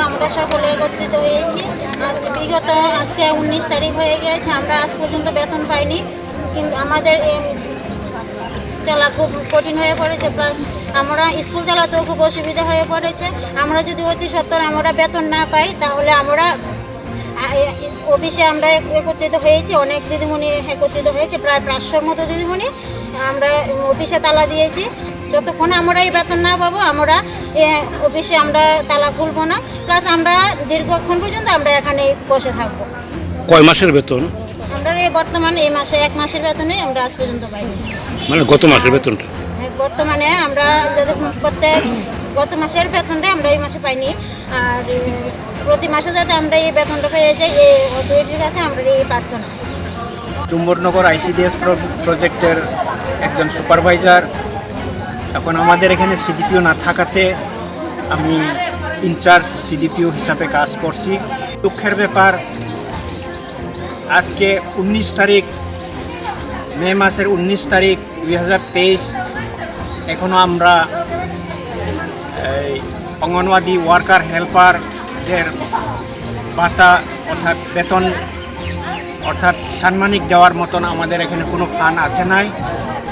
আমরা সকলে একত্রিত হয়েছি। বিগত আজকে 19 তারিখ হয়ে গেছে, আমরা আজ পর্যন্ত বেতন পাইনি। কিন্তু আমাদের চলা খুব কঠিন হয়ে পড়েছে, প্লাস আমরা স্কুল চালাতেও খুব অসুবিধা হয়ে পড়েছে। আমরা যদি অতি সত্বর আমরা বেতন না পাই, তাহলে আমরা অফিসে আমরা একত্রিত হয়েছি, অনেক দিদিমণি একত্রিত হয়েছে, প্রায় 500-র মতো দিদিমণি। আমরা অফিসে তালা দিয়েছি। যতক্ষণ আমরা এই বেতন না পাবো, আমরা অফিসে আমরা তালা খুলবো না। প্লাস আমরা দীর্ঘক্ষণ পর্যন্ত আমরা এখানে বসে থাকবো। কয় মাসের বেতন? আমরা বর্তমানে এই মাসে 1 মাসের বেতনই আমরা আজ পর্যন্ত পাইনি। মানে গত মাসের বেতনটা? বর্তমানে আমরা গত মাসের বেতনটা আমরা এই মাসে পাইনি। আর প্রতি মাসে যাতে আমরা এই বেতনটা পেয়ে যাই, এই অথরিটির কাছে আমরা এই প্রার্থনা। ডুম্বরনগর ICDS প্রজেক্টের একজন সুপারভাইজার। এখন আমাদের এখানে CDPO না থাকাতে আমি ইনচার্জ CDPO হিসাবে কাজ করছি। দুঃখের ব্যাপার, আজকে 19 তারিখ, মে মাসের 19 তারিখ 2023, এখনও আমরা অঙ্গনওয়াড়ি ওয়ার্কার হেল্পারদের ভাতা অর্থাৎ বেতন অর্থাৎ সাম্মানিক দেওয়ার মতন আমাদের এখানে কোনো ফান্ড আসে নাই।